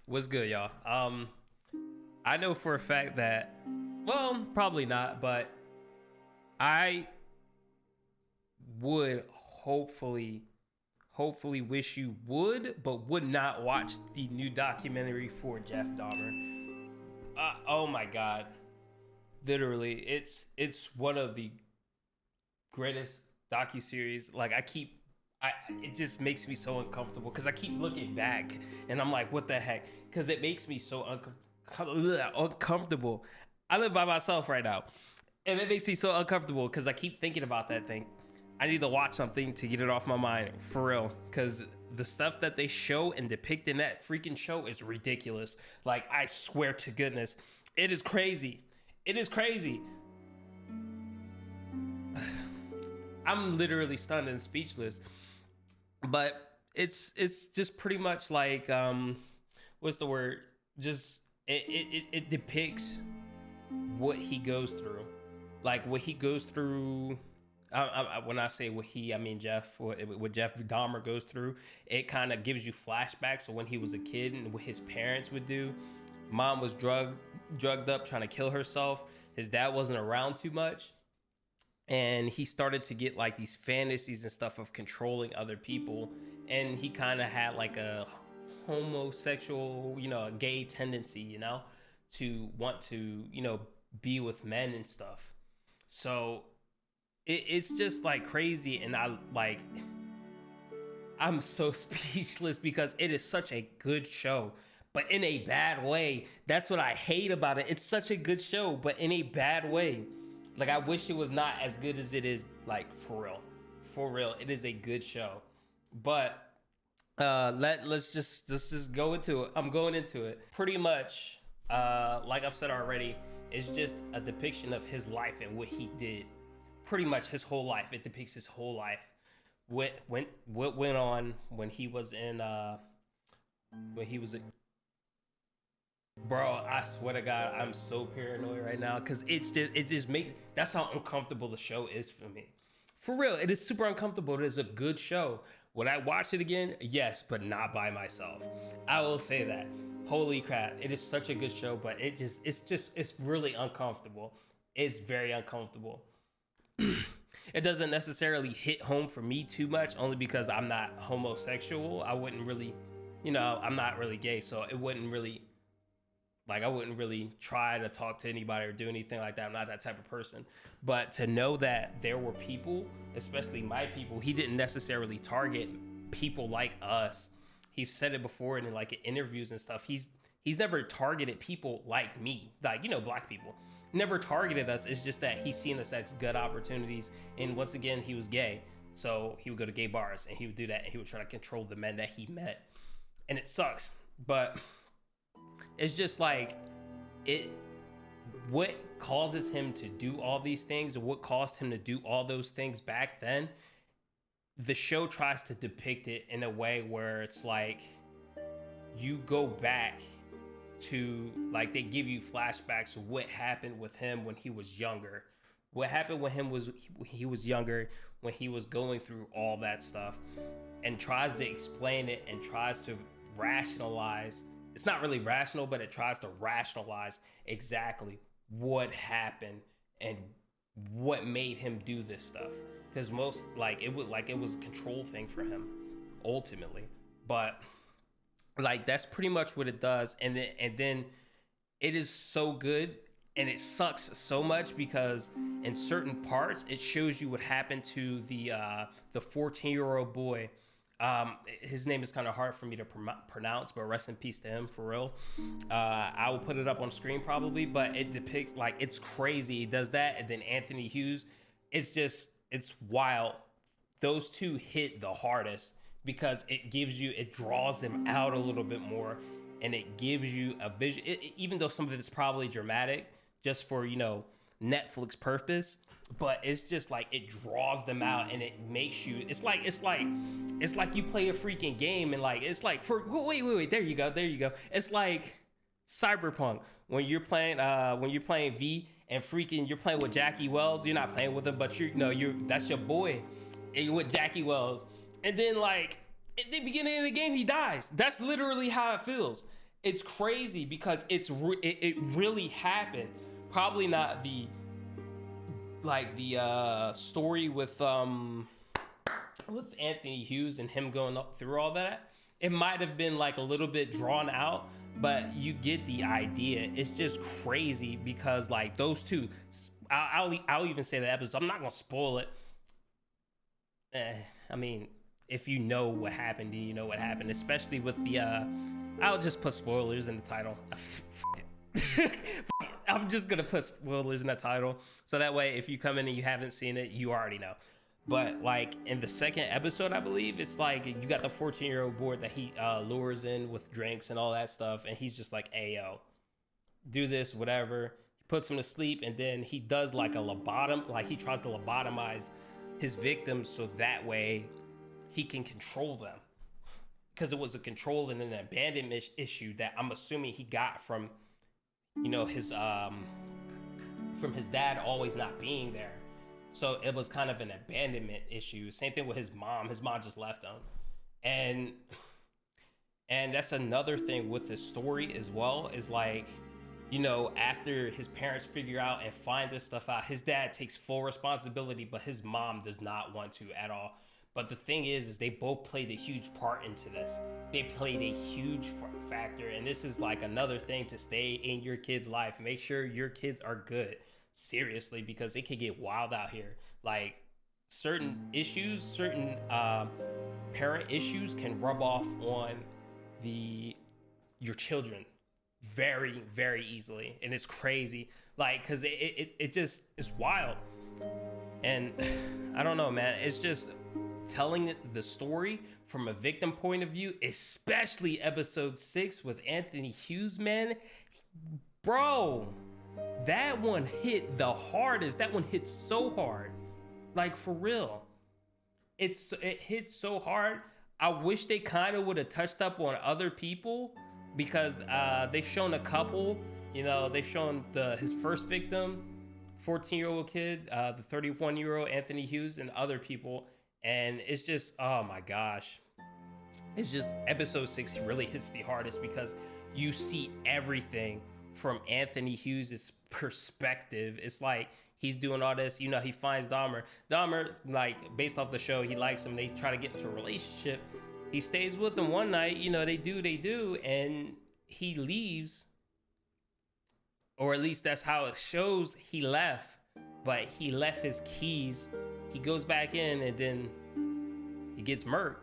What's good, y'all? I know for a fact that, well, probably not, but I would hopefully wish you would, but would not watch the new documentary for Jeff Dahmer. Oh my God, literally, it's one of the greatest docu series. Like it just makes me so uncomfortable because I keep looking back and I'm like, what the heck? Because it makes me so uncomfortable. I live by myself right now, and it makes me so uncomfortable because I keep thinking about that thing. I need to watch something to get it off my mind for real, because the stuff that they show and depict in that freaking show is ridiculous. Like, I swear to goodness, it is crazy. It is crazy. I'm literally stunned and speechless. But it's just pretty much like what's the word? Just it depicts what he goes through, like what he goes through. When I say what he, I mean Jeff. What Jeff Dahmer goes through, it kind of gives you flashbacks of when he was a kid and what his parents would do. Mom was drugged up, trying to kill herself. His dad wasn't around too much, and he started to get like these fantasies and stuff of controlling other people, and he kind of had like a homosexual, a gay tendency, to want to, be with men and stuff. So it's just like crazy, and I'm so speechless because it is such a good show, but in a bad way. That's what I hate about it. It's such a good show, but in a bad way. Like, I wish it was not as good as it is. Like, for real, it is a good show. But let's just go into it. I'm going into it. Pretty much, like I've said already, it's just a depiction of his life and what he did. Pretty much his whole life. It depicts his whole life. What went on when he was in Bro, I swear to God, I'm so paranoid right now because it just makes, that's how uncomfortable the show is for me. For real, it is super uncomfortable. It is a good show. Would I watch it again? Yes, but not by myself. I will say that. Holy crap, it is such a good show, but it's really uncomfortable. It's very uncomfortable. It doesn't necessarily hit home for me too much, only because I'm not homosexual. I wouldn't really, I'm not really gay, so it wouldn't really, like, I wouldn't really try to talk to anybody or do anything like that. I'm not that type of person. But to know that there were people, especially my people, he didn't necessarily target people like us. He's said it before in like interviews and stuff. He's never targeted people like me, like, black people. Never targeted us. It's just that he's seen us as good opportunities. And once again, he was gay. So he would go to gay bars and he would do that, and he would try to control the men that he met. And it sucks. But it's just like, what causes him to do all these things, or what caused him to do all those things back then, the show tries to depict it in a way where it's like you go back to, like, they give you flashbacks of what happened with him when he was younger. What happened with him was he was younger, when he was going through all that stuff, and tries to explain it and tries to rationalize. It's not really rational, but it tries to rationalize exactly what happened and what made him do this stuff. Because most, it was a control thing for him, ultimately. But that's pretty much what it does. And then it is so good, and it sucks so much because in certain parts it shows you what happened to the 14-year-old boy. His name is kind of hard for me to pronounce, but rest in peace to him, for real. I will put it up on screen probably, but it depicts, it's crazy. It does that, and then Anthony Hughes. It's wild. Those two hit the hardest because it draws them out a little bit more, and it gives you a vision. Even though some of it is probably dramatic, just for Netflix purpose. But it's just like, it draws them out, and it makes you, it's like you play a freaking game, and wait, there you go. It's like Cyberpunk, when you're playing V, and freaking you're playing with Jackie Wells. You're not playing with him, but that's your boy, and you're with Jackie Wells, and then at the beginning of the game he dies. That's literally how it feels. it's crazy because it really happened. Probably not the story with Anthony Hughes and him going up through all that. It might have been like a little bit drawn out, but you get the idea. It's just crazy because like those two, I'll even say the episode. I'm not gonna spoil it. I mean, if you know what happened, you know what happened. Especially with the, I'll just put spoilers in the title. I'm just gonna put spoilers in the title, so that way, if you come in and you haven't seen it, you already know. But like in the second episode, I believe it's like you got the 14-year-old boy that he lures in with drinks and all that stuff, and he's just like, "Hey yo, do this, whatever." He puts him to sleep, and then he does like a lobotom, like he tries to lobotomize his victims so that way he can control them, because it was a control and an abandonment issue that I'm assuming he got from, you know, his from his dad always not being there. So it was kind of an abandonment issue. Same thing with his mom. His mom just left him. And that's another thing with the story as well, is like, you know, after his parents figure out and find this stuff out, his dad takes full responsibility, but his mom does not want to at all. But the thing is they both played a huge part into this. They played a huge factor. And this is like another thing to stay in your kid's life. Make sure your kids are good. Seriously, because it could get wild out here. Like certain issues, certain parent issues can rub off on your children very, very easily. And it's crazy. Like, cause it just is wild. And I don't know, man. It's just telling the story from a victim point of view, especially episode 6 with Anthony Hughes, man. Bro, that one hit the hardest. That one hit so hard. Like, for real. It hit so hard. I wish they kind of would have touched up on other people, because they've shown a couple. You know, they've shown his first victim, 14-year-old kid, the 31-year-old Anthony Hughes, and other people. And it's just, oh my gosh. It's just episode 6 really hits the hardest, because you see everything from Anthony Hughes' perspective. It's like he's doing all this, you know, he finds Dahmer. Dahmer, like, based off the show, he likes him. They try to get into a relationship. He stays with him one night, you know, they do, and he leaves. Or at least that's how it shows he left. But he left his keys. He goes back in, and then he gets murked.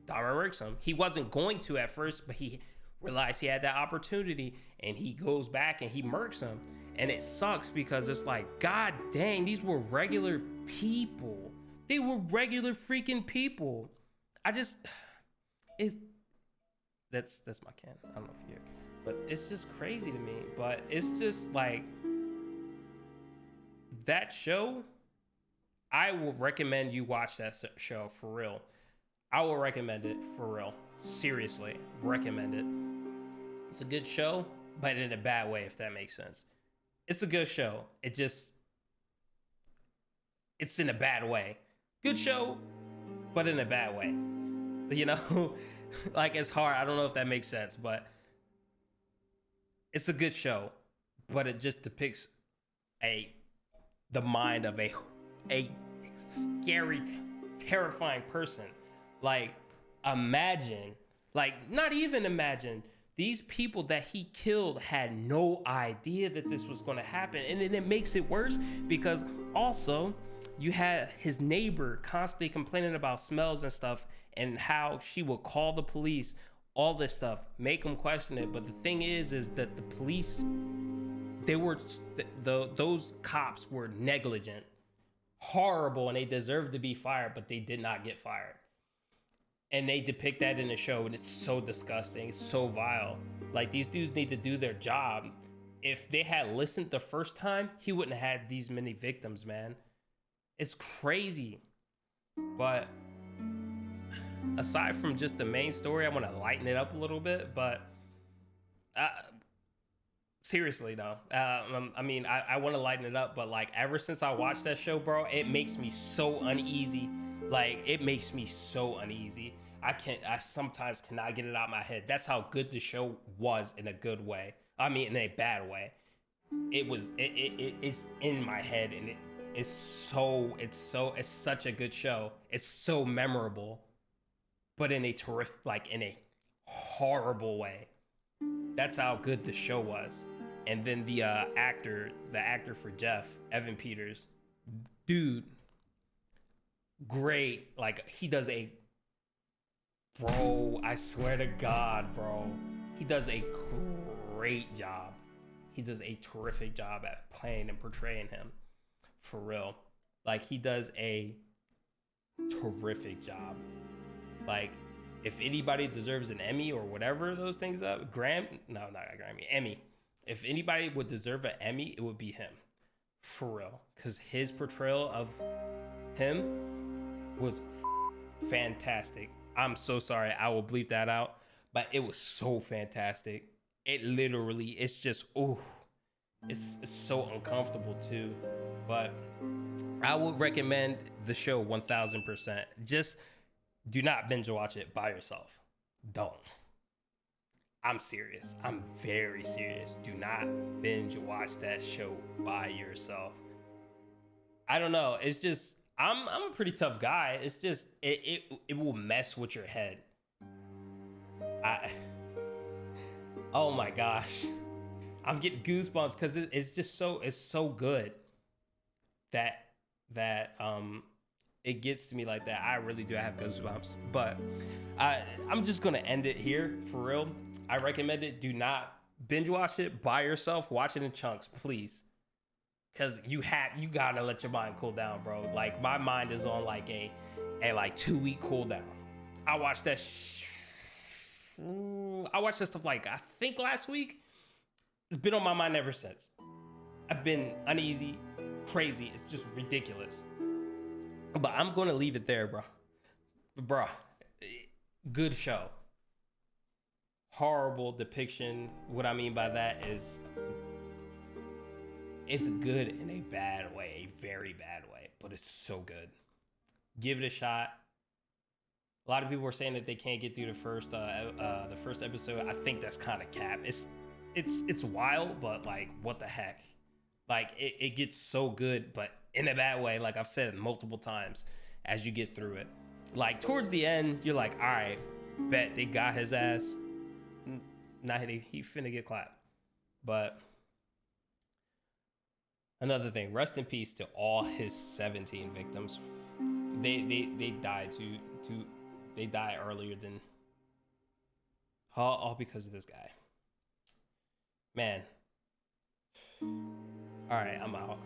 Dahmer murks him. He wasn't going to at first, but he realized he had that opportunity, and he goes back and he murks him. And it sucks, because it's like, god dang, these were regular people. They were regular freaking people. That's my can. I don't know if you hear, but it's just crazy to me. But it's just like, that show, I will recommend you watch that show, for real. I will recommend it, for real. Seriously, recommend it. It's a good show, but in a bad way, if that makes sense. It's a good show. It's in a bad way. Good show, but in a bad way. You know, like, it's hard. I don't know if that makes sense, but it's a good show, but it just depicts the mind of a scary, terrifying person. Like, imagine, like, not even imagine, these people that he killed had no idea that this was going to happen. And then it makes it worse, because also you had his neighbor constantly complaining about smells and stuff, and how she would call the police, all this stuff, make them question it. But the thing is that the police, those cops were negligent, horrible, and they deserved to be fired, but they did not get fired. And they depict that in the show, and it's so disgusting. It's so vile. Like, these dudes need to do their job. If they had listened the first time, he wouldn't have had these many victims, man. It's crazy. But aside from just the main story, I want to lighten it up a little bit. But seriously, though, I mean, I want to lighten it up. But, like, ever since I watched that show, bro, it makes me so uneasy. Like, it makes me so uneasy. I sometimes cannot get it out of my head. That's how good the show was in a good way. I mean, in a bad way. It's in my head, and it's such a good show. It's so memorable, but in a terrific, like in a horrible way. That's how good the show was. And then the actor for Jeff, Evan Peters, dude, great. Like he does a bro, I swear to God, bro, he does a great job. He does a terrific job at playing and portraying him, for real. Like he does a terrific job. Like if anybody deserves an Emmy or whatever those things up, no, not a Grammy, Emmy. If anybody would deserve an Emmy, it would be him, for real. Because his portrayal of him was fantastic. I'm so sorry, I will bleep that out, but it was so fantastic. It literally, it's just, oh, it's so uncomfortable too. But I would recommend the show 1000%. Just do not binge watch it by yourself. Don't. I'm serious. I'm very serious. Do not binge watch that show by yourself. I don't know. It's just I'm a pretty tough guy. It's just it will mess with your head. I Oh my gosh. I'm getting goosebumps because it's just so good that it gets to me like that. I really do have goosebumps. But I'm just gonna end it here for real. I recommend it. Do not binge watch it by yourself. Watch it in chunks, please. Cause you gotta let your mind cool down, bro. Like my mind is on like a 2-week cool down. I watched that. I watched that stuff like I think last week. It's been on my mind ever since. I've been uneasy, crazy. It's just ridiculous. But I'm gonna leave it there, bro. Good show. Horrible depiction. What I mean by that is it's good in a bad way, a very bad way, but it's so good. Give it a shot. A lot of people are saying that they can't get through the first episode. I think that's kind of cap. It's wild, but like what the heck? Like it gets so good, but in a bad way. Like I've said multiple times, as you get through it, like towards the end, you're like, all right, bet they got his ass. Nah, he finna get clapped. But another thing, rest in peace to all his 17 victims. They died they die earlier than all because of this guy. Man. All right, I'm out.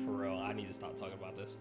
For real, I need to stop talking about this.